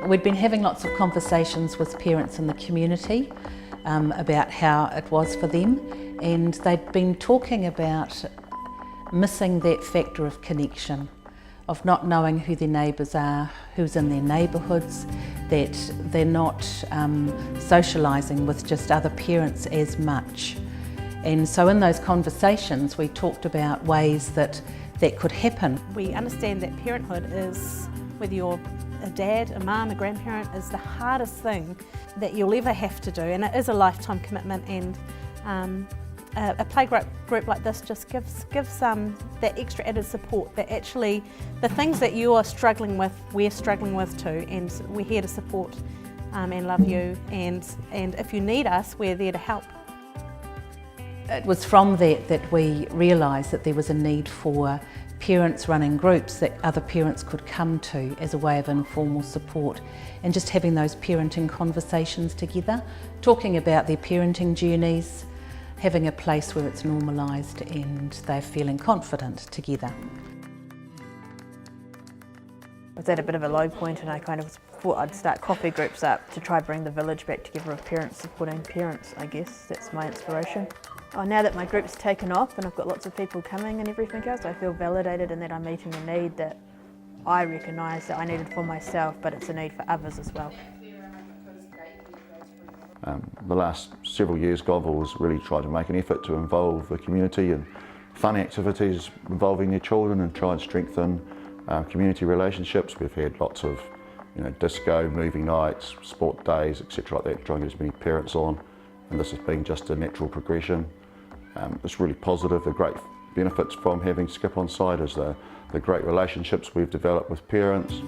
We'd been having lots of conversations with parents in the community about how it was for them, and they'd been talking about missing that factor of connection, of not knowing who their neighbours are, who's in their neighbourhoods, that they're not socialising with just other parents as much. And so in those conversations we talked about ways that could happen. We understand that parenthood is, whether you're a dad, a mum, a grandparent, is the hardest thing that you'll ever have to do, and it is a lifetime commitment, and a playgroup group like this just gives that extra added support, that actually the things that you are struggling with, we're struggling with too, and we're here to support and love you, and if you need us, we're there to help. It was from that we realised that there was a need for parents running groups that other parents could come to as a way of informal support, and just having those parenting conversations together, talking about their parenting journeys, having a place where it's normalised and they're feeling confident together. I was at a bit of a low point, and I kind of thought I'd start coffee groups up to try bring the village back together of parents supporting parents, I guess. That's my inspiration. Oh, now that my group's taken off and I've got lots of people coming and everything else, I feel validated in that I'm meeting a need that I recognise that I needed for myself, but it's a need for others as well. The last several years, Govel has really tried to make an effort to involve the community in fun activities involving their children and try and strengthen community relationships. We've had lots of disco, movie nights, sport days, etc. like that, to try and get as many parents on, and this has been just a natural progression. It's really positive. The great benefits from having Skip on site is the great relationships we've developed with parents.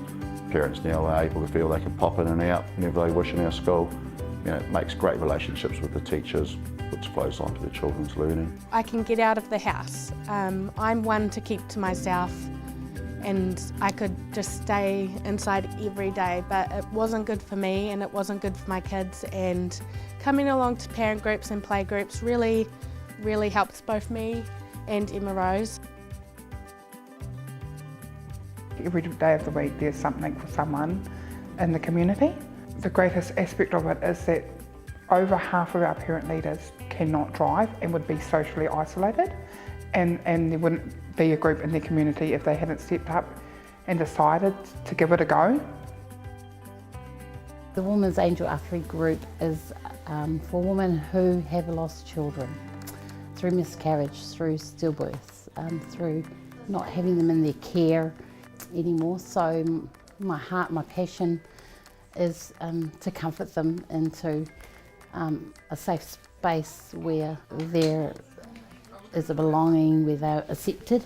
Parents now are able to feel they can pop in and out whenever they wish in our school. It makes great relationships with the teachers, which flows on to the children's learning. I can get out of the house. I'm one to keep to myself, and I could just stay inside every day, but it wasn't good for me and it wasn't good for my kids, and coming along to parent groups and play groups really helps both me and Emma Rose. Every day of the week there's something for someone in the community. The greatest aspect of it is that over half of our parent leaders cannot drive and would be socially isolated, and there wouldn't be a group in their community if they hadn't stepped up and decided to give it a go. The Women's Angel Archery group is for women who have lost children through miscarriage, through stillbirths, through not having them in their care anymore. So my heart, my passion is to comfort them into a safe space where there is a belonging, where they're accepted.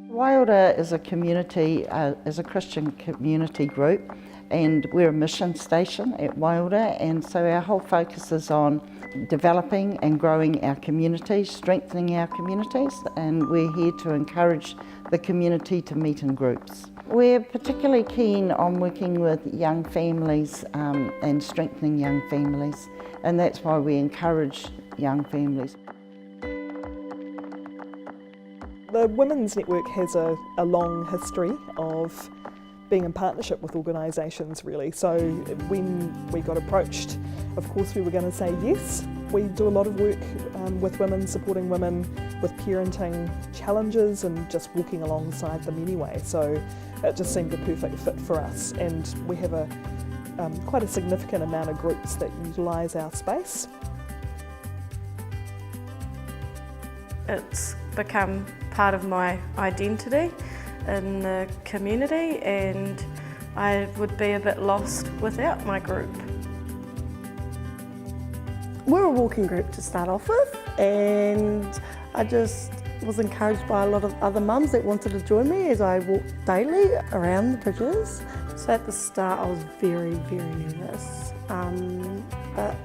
Waiora is a community, is a Christian community group, and we're a mission station at Waiora, and so our whole focus is on developing and growing our communities, strengthening our communities, and we're here to encourage the community to meet in groups. We're particularly keen on working with young families and strengthening young families, and that's why we encourage young families. The Women's Network has a long history of being in partnership with organisations, really. So when we got approached, of course we were going to say yes. We do a lot of work with women, supporting women with parenting challenges and just walking alongside them anyway. So it just seemed the perfect fit for us, and we have quite a significant amount of groups that utilise our space. It's become part of my identity in the community, and I would be a bit lost without my group. We're a walking group to start off with, and I just was encouraged by a lot of other mums that wanted to join me as I walked daily around the bridges. So at the start I was very, very nervous, but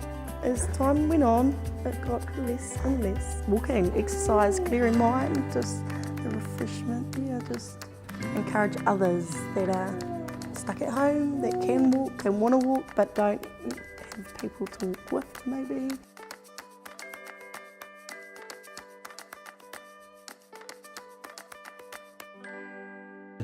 as time went on it got less and less. Walking, exercise, clearing mind, just the refreshment, just encourage others that are stuck at home, that can walk and want to walk but don't have people to walk with maybe.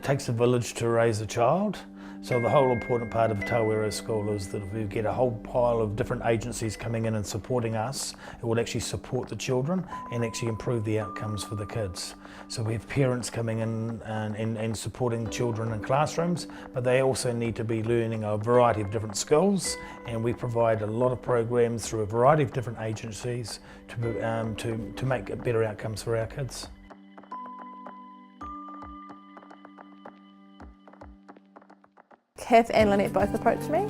takes a village to raise a child. So the whole important part of Tawera School is that if we get a whole pile of different agencies coming in and supporting us, it will actually support the children and actually improve the outcomes for the kids. So we have parents coming in and supporting children in classrooms, but they also need to be learning a variety of different skills, and we provide a lot of programs through a variety of different agencies to make better outcomes for our kids. Kath and Lynette both approached me.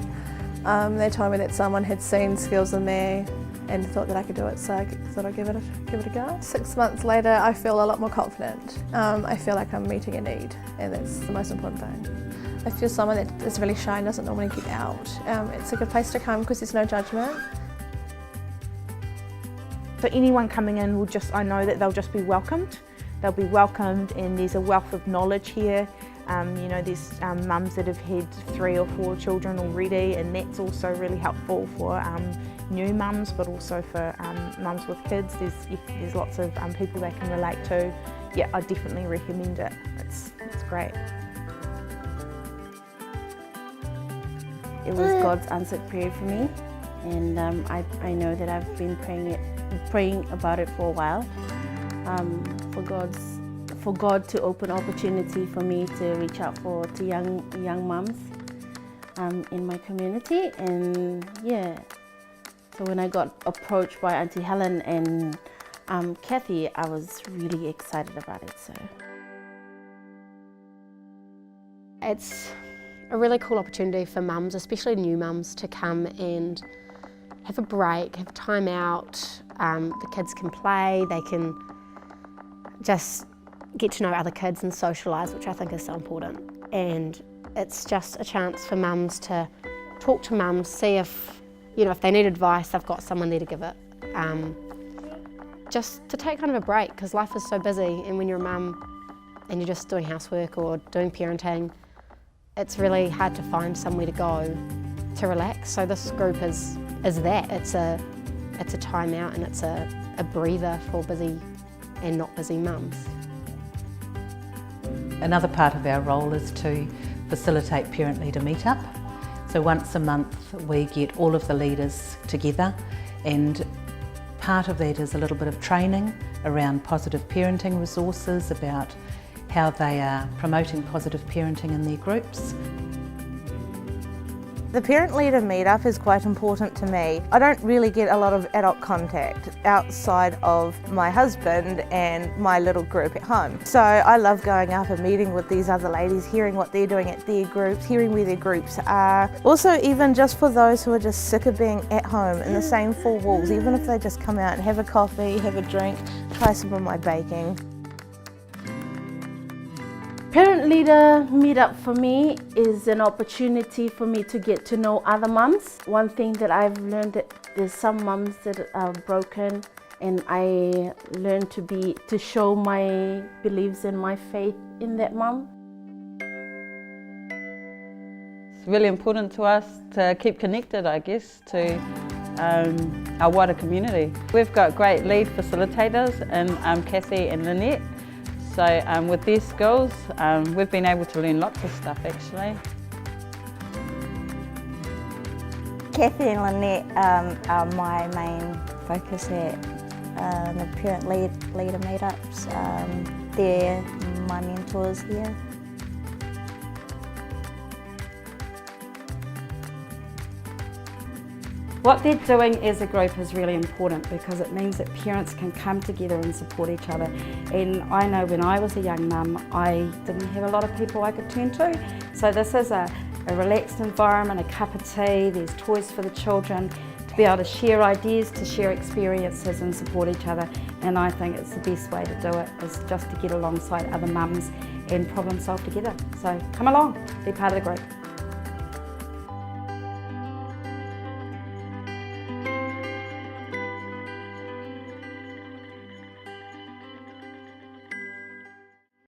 They told me that someone had seen skills in me and thought that I could do it, so I thought I'd give it a go. 6 months later, I feel a lot more confident. I feel like I'm meeting a need, and that's the most important thing. I feel someone that is really shy and doesn't normally get out. It's a good place to come because there's no judgment. So anyone coming in will I know that they'll just be welcomed. They'll be welcomed, and there's a wealth of knowledge here. You know, there's mums that have had 3 or 4 children already, and that's also really helpful for new mums, but also for mums with kids. There's lots of people they can relate to. Yeah, I definitely recommend it. It's great. It was God's answered prayer for me, and I know that I've been praying about it for a while. For God to open opportunity for me to reach out to young mums in my community, and yeah. So when I got approached by Auntie Helen and Kathy, I was really excited about it. So it's a really cool opportunity for mums, especially new mums, to come and have a break, have time out. The kids can play, they can just get to know other kids and socialise, which I think is so important. And it's just a chance for mums to talk to mums, see if they need advice, they've got someone there to give it. Just to take kind of a break, because life is so busy, and when you're a mum and you're just doing housework or doing parenting, it's really hard to find somewhere to go to relax. So this group is that. It's a time out, and it's a breather for busy and not busy mums. Another part of our role is to facilitate parent leader meetup. So once a month we get all of the leaders together, and part of that is a little bit of training around positive parenting resources, about how they are promoting positive parenting in their groups. The parent leader meetup is quite important to me. I don't really get a lot of adult contact outside of my husband and my little group at home. So I love going up and meeting with these other ladies, hearing what they're doing at their groups, hearing where their groups are. Also, even just for those who are just sick of being at home in the same 4 walls, even if they just come out and have a coffee, have a drink, try some of my baking. Parent leader meetup for me is an opportunity for me to get to know other mums. One thing that I've learned, that there's some mums that are broken, and I learned to show my beliefs and my faith in that mum. It's really important to us to keep connected, I guess, to our wider community. We've got great lead facilitators in Kathy and Lynette. So with these skills, we've been able to learn lots of stuff actually. Kathy and Lynette are my main focus at the parent leader meetups. They're my mentors here. What they're doing as a group is really important, because it means that parents can come together and support each other. And I know when I was a young mum, I didn't have a lot of people I could turn to. So this is a relaxed environment, a cup of tea, there's toys for the children, to be able to share ideas, to share experiences and support each other. And I think it's the best way to do it, is just to get alongside other mums and problem solve together. So come along, be part of the group.